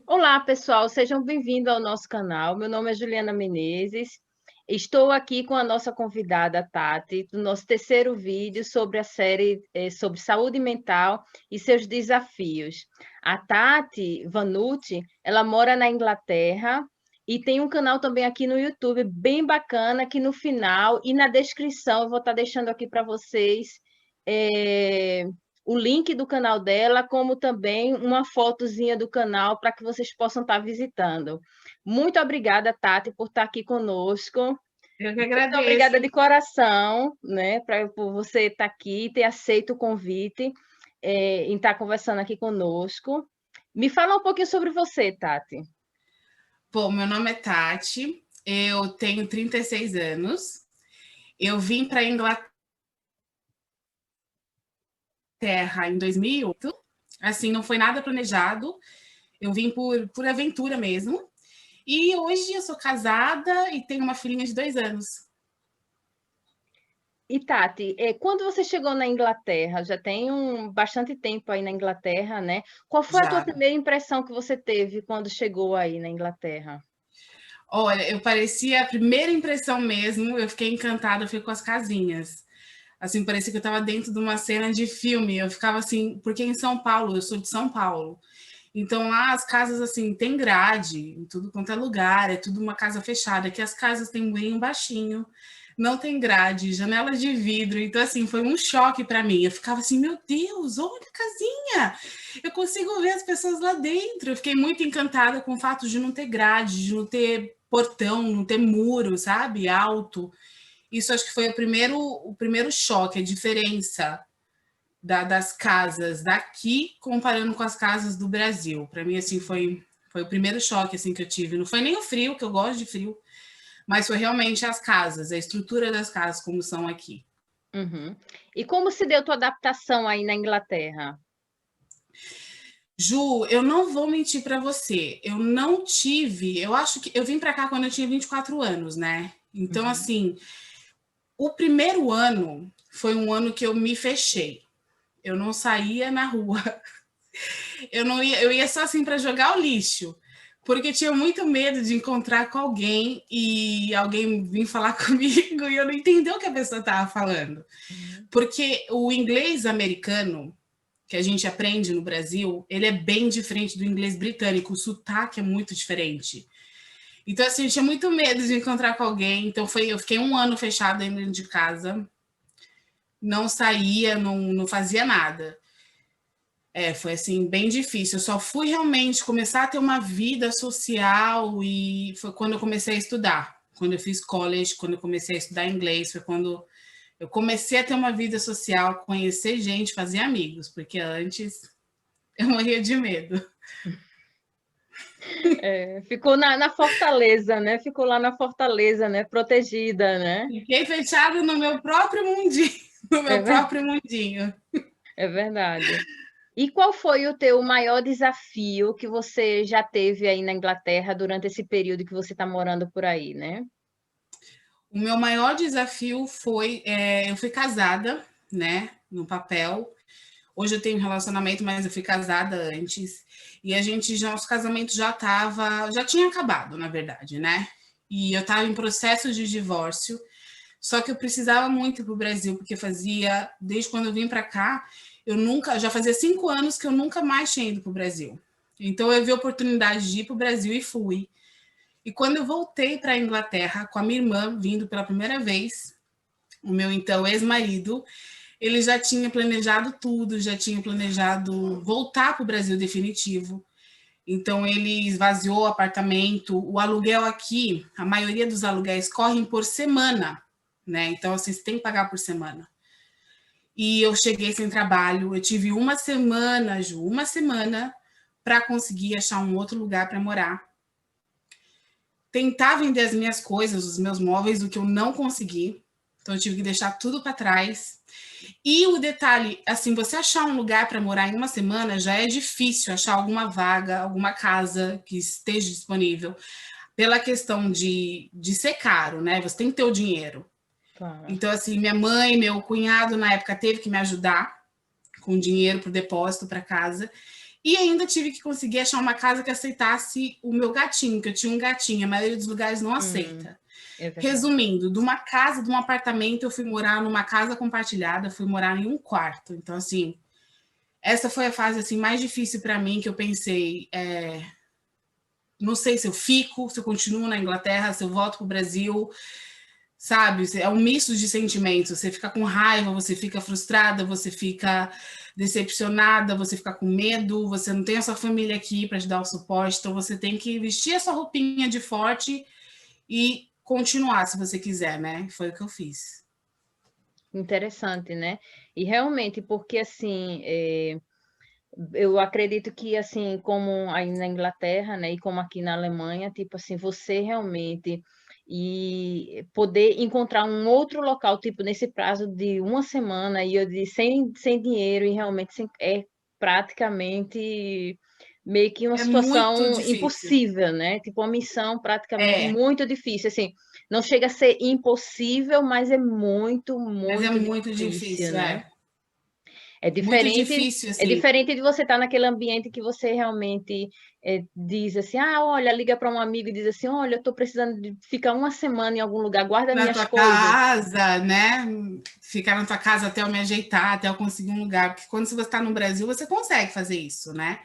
Olá, pessoal, sejam bem-vindos ao nosso canal. Meu nome é Juliana Menezes. Estou aqui com a nossa convidada Tati, do nosso terceiro vídeo sobre a série sobre saúde mental e seus desafios. A Tati Vanucci, ela mora na Inglaterra e tem um canal também aqui no YouTube bem bacana, que no final e na descrição eu vou estar deixando aqui para vocês eh, o link do canal dela, como também uma fotozinha do canal para que vocês possam estar visitando. Muito obrigada, Tati, por estar aqui conosco. Eu que Muito agradeço. obrigada de coração, né, por você estar aqui e ter aceito o convite, em estar conversando aqui conosco. Me fala um pouquinho sobre você, Tati. Bom, meu nome é Tati, eu tenho 36 anos. Eu vim para a Inglaterra em 2008. Assim, não foi nada planejado. Eu vim por aventura mesmo. E hoje eu sou casada e tenho uma filhinha de 2 anos. E Tati, quando você chegou na Inglaterra, já tem bastante tempo aí na Inglaterra, né? Qual foi a tua Já. primeira impressão que você teve quando chegou aí na Inglaterra? Olha, eu parecia a primeira impressão mesmo. Eu fiquei encantada, eu fiquei com as casinhas. Assim, parecia que eu estava dentro de uma cena de filme. Eu ficava assim, porque em São Paulo, eu sou de São Paulo. Então lá as casas assim tem grade em tudo quanto é lugar, é tudo uma casa fechada. Aqui as casas têm murinho baixinho, não tem grade, janelas de vidro. Então assim foi um choque para mim. Eu ficava assim, meu Deus, olha a casinha! Eu consigo ver as pessoas lá dentro. Eu fiquei muito encantada com o fato de não ter grade, de não ter portão, não ter muro, sabe, alto. Isso acho que foi o primeiro choque, a diferença das casas daqui comparando com as casas do Brasil. Para mim, assim, foi o primeiro choque assim, que eu tive. Não foi nem o frio, que eu gosto de frio, mas foi realmente as casas, a estrutura das casas como são aqui. Uhum. E como se deu tua adaptação aí na Inglaterra? Ju, eu não vou mentir para você, eu não tive, eu acho que eu vim para cá quando eu tinha 24 anos, né? Então, Uhum. assim, o primeiro ano foi um ano que eu me fechei. Eu não saía na rua. Eu ia só assim para jogar o lixo, porque tinha muito medo de encontrar com alguém e alguém vir falar comigo e eu não entender o que a pessoa estava falando. Uhum. Porque o inglês americano que a gente aprende no Brasil, ele é bem diferente do inglês britânico, o sotaque é muito diferente. Então, assim, eu tinha muito medo de encontrar com alguém. Então, eu fiquei um ano fechada dentro de casa, não saía, não fazia nada. Foi assim, bem difícil. Eu só fui realmente começar a ter uma vida social e foi quando eu comecei a estudar. Quando eu fiz college, quando eu comecei a estudar inglês, foi quando eu comecei a ter uma vida social, conhecer gente, fazer amigos, porque antes eu morria de medo. Ficou na fortaleza, né? Ficou lá na fortaleza, né? Protegida, né? Fiquei fechada no meu próprio mundinho, no É, meu próprio mundinho. é verdade. E qual foi o teu maior desafio que você já teve aí na Inglaterra durante esse período que você está morando por aí, né? O meu maior desafio foi, eu fui casada, né, no papel. Hoje eu tenho um relacionamento, mas eu fui casada antes. E a gente já, os casamentos já tinha acabado, na verdade, né? E eu estava em processo de divórcio. Só que eu precisava muito ir para o Brasil, porque desde quando eu vim para cá, já fazia 5 anos que eu nunca mais tinha ido para o Brasil. Então eu vi a oportunidade de ir para o Brasil e fui. E quando eu voltei para a Inglaterra, com a minha irmã vindo pela primeira vez, o meu então ex-marido, ele já tinha planejado tudo, já tinha planejado voltar para o Brasil definitivo. Então ele esvaziou o apartamento, o aluguel aqui, a maioria dos aluguéis correm por semana, né? Então assim, você tem que pagar por semana. E eu cheguei sem trabalho, eu tive uma semana, Ju, uma semana para conseguir achar um outro lugar para morar. Tentar vender as minhas coisas, os meus móveis, o que eu não consegui. Então eu tive que deixar tudo para trás. E o detalhe, assim, você achar um lugar para morar em uma semana já é difícil achar alguma vaga, alguma casa que esteja disponível, pela questão de ser caro, né? Você tem que ter o dinheiro. Claro. Então, assim, minha mãe, meu cunhado na época teve que me ajudar com dinheiro para o depósito para casa. E ainda tive que conseguir achar uma casa que aceitasse o meu gatinho, que eu tinha um gatinho, a maioria dos lugares não aceita. É verdade. Resumindo, de uma casa, de um apartamento, eu fui morar numa casa compartilhada, fui morar em um quarto. Então, assim, essa foi a fase assim mais difícil para mim, que eu pensei, não sei se eu fico, se eu continuo na Inglaterra, se eu volto para o Brasil, sabe? É um misto de sentimentos. Você fica com raiva, você fica frustrada, você fica decepcionada, você fica com medo, você não tem a sua família aqui para te dar o suporte, então você tem que vestir essa roupinha de forte e continuar, se você quiser, né? Foi o que eu fiz. Interessante, né? E realmente, porque assim, eu acredito que assim, como aí na Inglaterra, né, e como aqui na Alemanha, tipo assim, você realmente e poder encontrar um outro local, tipo, nesse prazo de uma semana, e eu disse, sem dinheiro, e realmente é praticamente meio que uma É muito situação difícil. impossível, né? Tipo, uma missão praticamente É, muito difícil, assim, não chega a ser impossível, mas é muito, mas é muito muito difícil, difícil, né? muito difícil, É assim. diferente de você estar naquele ambiente que você realmente diz assim, ah, olha, liga para um amigo e diz assim, olha, eu estou precisando de ficar uma semana em algum lugar, guarda Na minhas tua coisas. casa, né? Ficar na tua casa até eu me ajeitar, até eu conseguir um lugar. Porque quando você está no Brasil, você consegue fazer isso, né?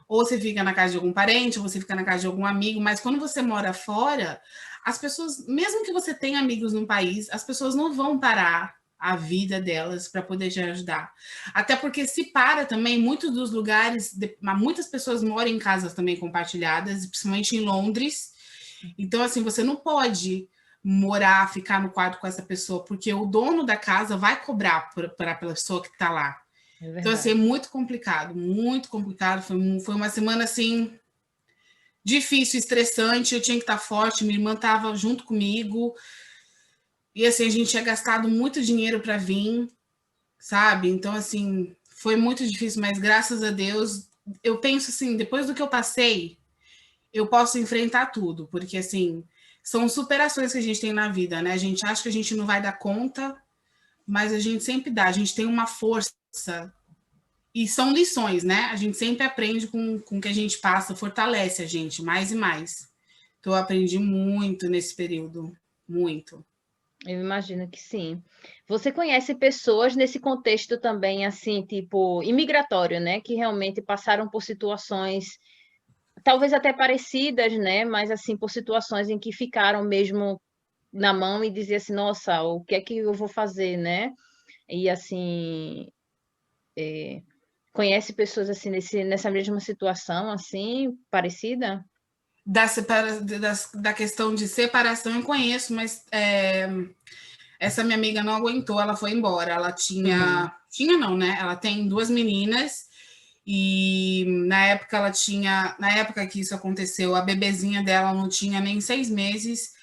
Ou você fica na casa de algum parente, ou você fica na casa de algum amigo, mas quando você mora fora, as pessoas, mesmo que você tenha amigos num país, as pessoas não vão parar a vida delas para poder te ajudar. Até porque se para também, muitos dos lugares, muitas pessoas moram em casas também compartilhadas, principalmente em Londres. Então, assim, você não pode morar, ficar no quarto com essa pessoa, porque o dono da casa vai cobrar para a pessoa que está lá. É Então, assim, é verdade. muito complicado, muito complicado. Foi uma semana, assim, difícil, estressante. Eu tinha que estar forte, minha irmã estava junto comigo. E, assim, a gente tinha gastado muito dinheiro para vir, sabe? Então, assim, foi muito difícil, mas graças a Deus, eu penso assim, depois do que eu passei, eu posso enfrentar tudo, porque, assim, são superações que a gente tem na vida, né? A gente acha que a gente não vai dar conta, mas a gente sempre dá, a gente tem uma força. E são lições, né? A gente sempre aprende com o que a gente passa, fortalece a gente mais e mais. Então, eu aprendi muito nesse período, muito. Eu imagino que sim. Você conhece pessoas nesse contexto também, assim, tipo, imigratório, né? Que realmente passaram por situações, talvez até parecidas, né? Mas, assim, por situações em que ficaram mesmo na mão e diziam assim, nossa, o que é que eu vou fazer, né? E, assim, conhece pessoas, assim, nessa mesma situação, assim, parecida? Da questão de separação eu conheço, mas essa minha amiga não aguentou, ela foi embora. Ela Uhum. tinha. Tinha não, né? Ela tem duas meninas. E na época ela tinha. Na época que isso aconteceu, a bebezinha dela não tinha nem 6 meses.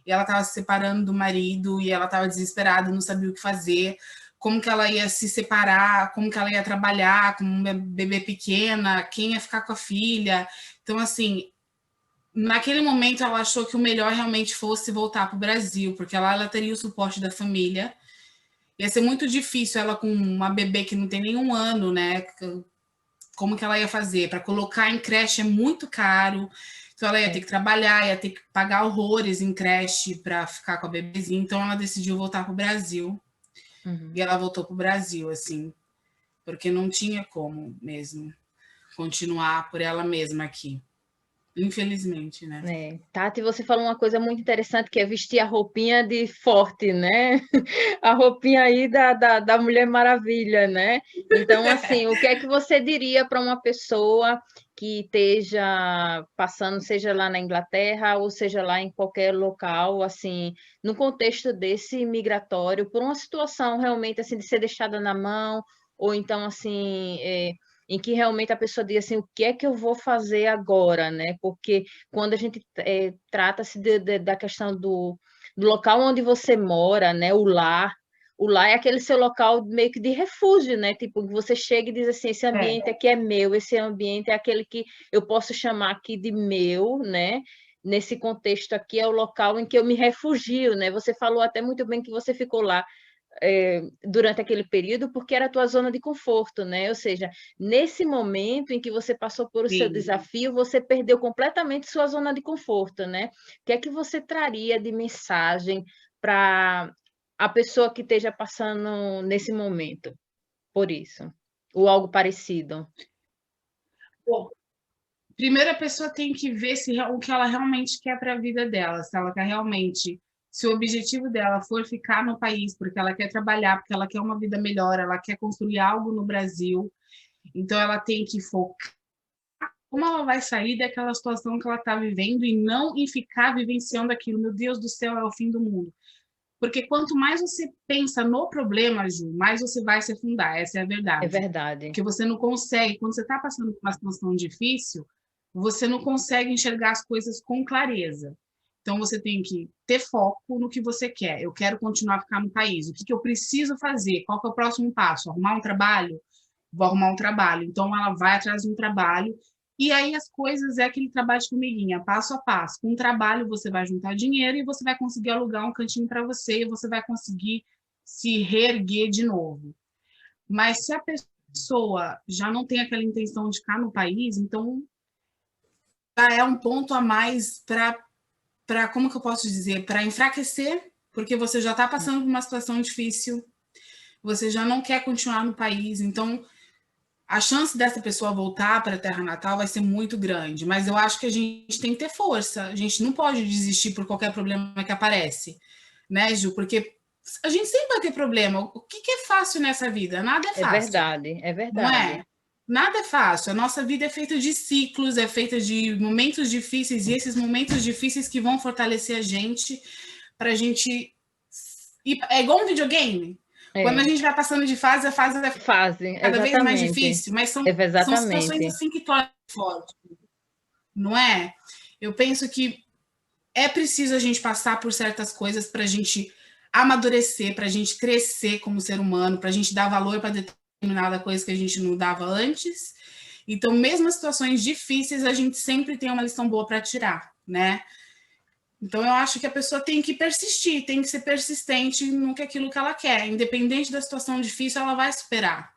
E ela estava se separando do marido e ela estava desesperada, não sabia o que fazer, como que ela ia se separar, como que ela ia trabalhar com uma bebê pequena, quem ia ficar com a filha. Então, assim, naquele momento ela achou que o melhor realmente fosse voltar para o Brasil, porque ela teria o suporte da família. Ia ser muito difícil ela com uma bebê que não tem nenhum ano, né? Como que ela ia fazer? Para colocar em creche é muito caro. Então ela ia ter É. que trabalhar, ia ter que pagar horrores em creche para ficar com a bebezinha. Então ela decidiu voltar para o Brasil. E Uhum. ela voltou para o Brasil, assim, porque não tinha como mesmo continuar por ela mesma aqui. Infelizmente, né? É. Tati, você falou uma coisa muito interessante que é vestir a roupinha de forte, né? A roupinha aí da Mulher Maravilha, né? Então, assim, o que é que você diria para uma pessoa que esteja passando, seja lá na Inglaterra ou seja lá em qualquer local, assim, no contexto desse migratório, por uma situação realmente assim de ser deixada na mão, ou então assim, em que realmente a pessoa diz assim, o que é que eu vou fazer agora, né? Porque quando a gente trata-se da questão do local onde você mora, né? O lar é aquele seu local meio que de refúgio, né? Tipo, que você chega e diz assim, esse ambiente aqui é meu, esse ambiente é aquele que eu posso chamar aqui de meu, né? Nesse contexto aqui é o local em que eu me refugio, né? Você falou até muito bem que você ficou lá durante aquele período, porque era a tua zona de conforto, né? Ou seja, nesse momento em que você passou por o seu Sim. desafio, você perdeu completamente sua zona de conforto, né? O que é que você traria de mensagem para a pessoa que esteja passando nesse momento por isso? Ou algo parecido? Bom, primeiro a pessoa tem que ver o que ela realmente quer para a vida dela, se ela quer realmente, se o objetivo dela for ficar no país porque ela quer trabalhar, porque ela quer uma vida melhor, ela quer construir algo no Brasil, então ela tem que focar como ela vai sair daquela situação que ela está vivendo e não em ficar vivenciando aquilo. Meu Deus do céu, é o fim do mundo. Porque quanto mais você pensa no problema, Ju, mais você vai se afundar. Essa é a É verdade. verdade. Porque você não consegue, quando você está passando por uma situação difícil, você não consegue enxergar as coisas com clareza. Então você tem que ter foco no que você quer. Eu quero continuar a ficar no país. O que eu preciso fazer? Qual que é o próximo passo? Arrumar um trabalho? Vou arrumar um trabalho. Então ela vai atrás de um trabalho. E aí as coisas é aquele trabalho de formiguinha, passo a passo. Com o trabalho você vai juntar dinheiro e você vai conseguir alugar um cantinho para você e você vai conseguir se reerguer de novo. Mas se a pessoa já não tem aquela intenção de ficar no país, então já é um ponto a mais para como que eu posso dizer, para enfraquecer, porque você já está passando por uma situação difícil, você já não quer continuar no país, então a chance dessa pessoa voltar para a terra natal vai ser muito grande, mas eu acho que a gente tem que ter força, a gente não pode desistir por qualquer problema que aparece, né, Ju? Porque a gente sempre vai ter problema. O que é fácil nessa vida? Nada é É fácil, verdade, é não verdade. é? Nada é fácil. A nossa vida é feita de ciclos, é feita de momentos difíceis, e esses momentos difíceis que vão fortalecer a gente para a gente. É igual um videogame. Quando a gente vai passando de fase, a fase vai cada vez mais exatamente. difícil, mas são situações Exatamente. assim que tornam forte, não é? Eu penso que é preciso a gente passar por certas coisas para a gente amadurecer, para a gente crescer como ser humano, para a gente dar valor para determinada coisa que a gente não dava antes. Então, mesmo as situações difíceis, a gente sempre tem uma lição boa para tirar, né? Então, eu acho que a pessoa tem que persistir, tem que ser persistente no que aquilo que ela quer. Independente da situação difícil, ela vai superar.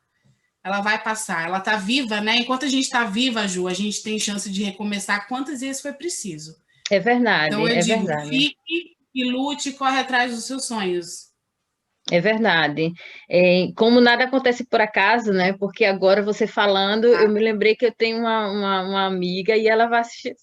Ela vai passar. Ela está viva, né? Enquanto a gente está viva, Ju, a gente tem chance de recomeçar quantas vezes foi preciso. É verdade, Então, eu é digo, verdade. fique e lute e corre atrás dos seus sonhos. É verdade. Como nada acontece por acaso, né? Porque agora você falando, eu me lembrei que eu tenho uma amiga e ela vai assistir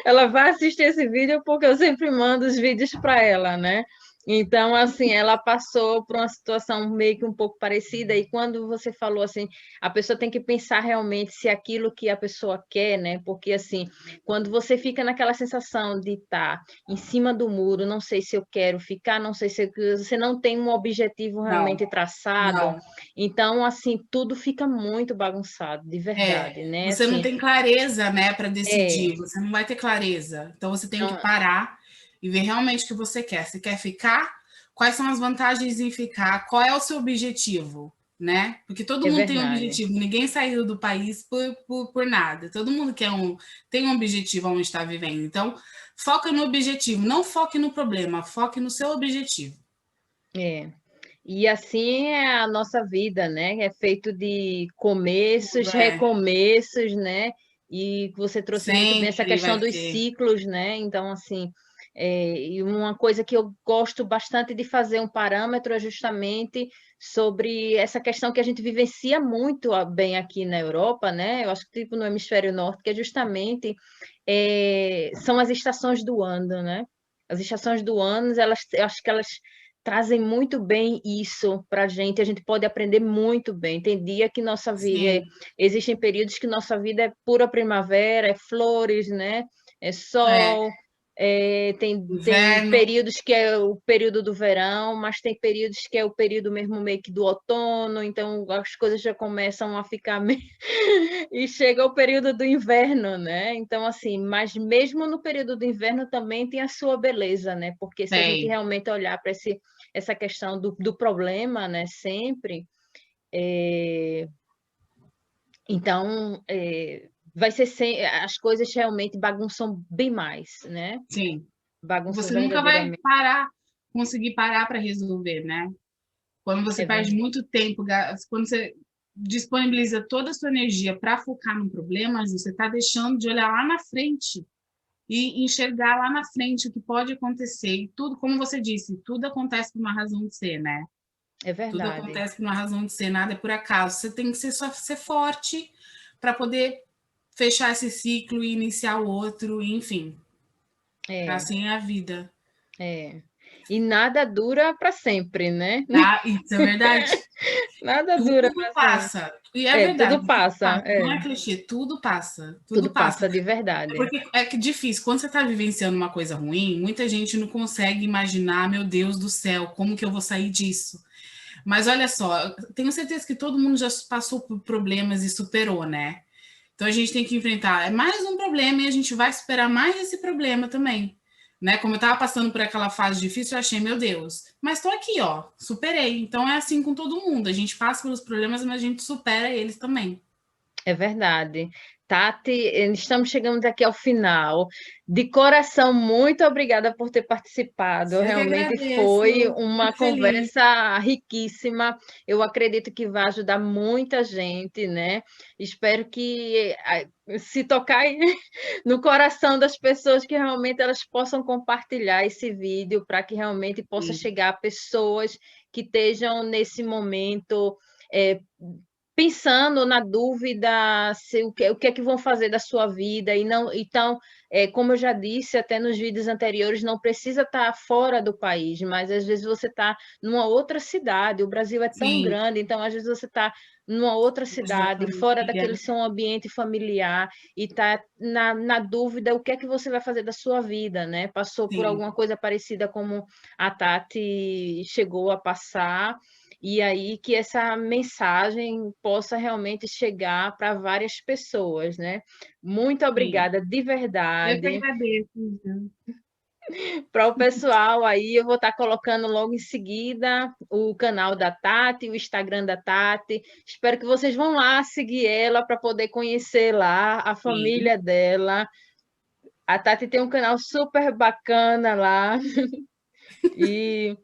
ela vai assistir esse vídeo porque eu sempre mando os vídeos para ela, né? Então, assim, ela passou por uma situação meio que um pouco parecida, e quando você falou assim, a pessoa tem que pensar realmente se é aquilo que a pessoa quer, né? Porque, assim, quando você fica naquela sensação de estar em cima do muro, não sei se eu quero ficar, não sei se você não tem um objetivo Não, realmente traçado, não. então assim, tudo fica muito bagunçado, de verdade, né? Você não Assim, tem clareza, né, para é, decidir. Você não vai ter clareza. Então, você tem que não, parar e ver realmente o que você quer. Se quer ficar, quais são as vantagens em ficar? Qual é o seu objetivo, né? Porque todo é mundo tem um verdade. objetivo. Ninguém saiu do país por nada. Todo mundo tem um objetivo onde está vivendo. Então, foca no objetivo. Não foque no problema. Foque no seu objetivo. É. E assim é a nossa vida, né? É feito de começos, Tudo é. recomeços, né? E você trouxe muito bem essa Sempre questão vai dos ter. ciclos, né? Então, assim, e uma coisa que eu gosto bastante de fazer um parâmetro é justamente sobre essa questão que a gente vivencia muito bem aqui na Europa, né? Eu acho que tipo no hemisfério norte, que é justamente são as estações do ano, né? As estações do ano, eu acho que elas trazem muito bem isso para a gente pode aprender muito bem. Tem dia que nossa vida, Sim. existem períodos que nossa vida é pura primavera, é flores, né? É É. sol, tem Inverno. períodos que é o período do verão, mas tem períodos que é o período mesmo meio que do outono, então as coisas já começam a ficar e chega o período do inverno, né? Então, assim, mas mesmo no período do inverno também tem a sua beleza, né? Porque se a gente Tem. realmente olhar para essa questão do problema, né? Sempre, é, então vai ser as coisas realmente bagunçam bem mais, né? Sim. Bagunçam Você nunca vai verdadeiramente. conseguir parar para resolver, né? Quando você perde muito tempo, quando você disponibiliza toda a sua energia para focar no problema, você está deixando de olhar lá na frente e enxergar lá na frente o que pode acontecer. E tudo, como você disse, tudo acontece por uma razão de ser, né? É verdade. Tudo acontece por uma razão de ser, nada é por acaso. Você tem que só ser forte para poder fechar esse ciclo e iniciar o outro, enfim. Assim é a vida. E nada dura para sempre, né? Isso é verdade. Nada dura Tudo para passa. sempre. E é verdade. Tudo passa. Não é clichê, tudo passa. Tudo passa de verdade. Porque é que difícil. Quando você está vivenciando uma coisa ruim, muita gente não consegue imaginar, meu Deus do céu, como que eu vou sair disso? Mas olha só, tenho certeza que todo mundo já passou por problemas e superou, né? Então a gente tem que enfrentar mais um problema e a gente vai superar mais esse problema também. Né? Como eu estava passando por aquela fase difícil, eu achei, meu Deus, mas estou aqui, ó, superei. Então é assim com todo mundo. A gente passa pelos problemas, mas a gente supera eles também. É verdade. Tati, estamos chegando aqui ao final. De coração, muito obrigada por ter participado. Realmente foi uma conversa riquíssima. Eu acredito que vai ajudar muita gente, né? Espero que se tocar no coração das pessoas, que realmente elas possam compartilhar esse vídeo para que realmente possa chegar a pessoas que estejam nesse momento pensando na dúvida se o que é que vão fazer da sua vida. E não, então, como eu já disse até nos vídeos anteriores, não precisa estar fora do país, mas às vezes você está numa outra cidade. O Brasil é tão grande, então às vezes você está numa outra cidade, fora daquele seu ambiente familiar, e está na dúvida o que é que você vai fazer da sua vida, né? Passou por alguma coisa parecida como a Tati chegou a passar. E aí que essa mensagem possa realmente chegar para várias pessoas, né? Muito obrigada, de verdade. Eu que agradeço. Para o pessoal aí, eu vou estar colocando logo em seguida o canal da Tati, o Instagram da Tati. Espero que vocês vão lá seguir ela para poder conhecer lá a família dela. A Tati tem um canal super bacana lá. E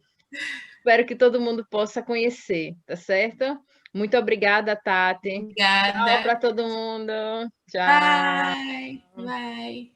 espero que todo mundo possa conhecer, tá certo? Muito obrigada, Tati. Obrigada. Tchau para todo mundo. Tchau. Bye. Bye.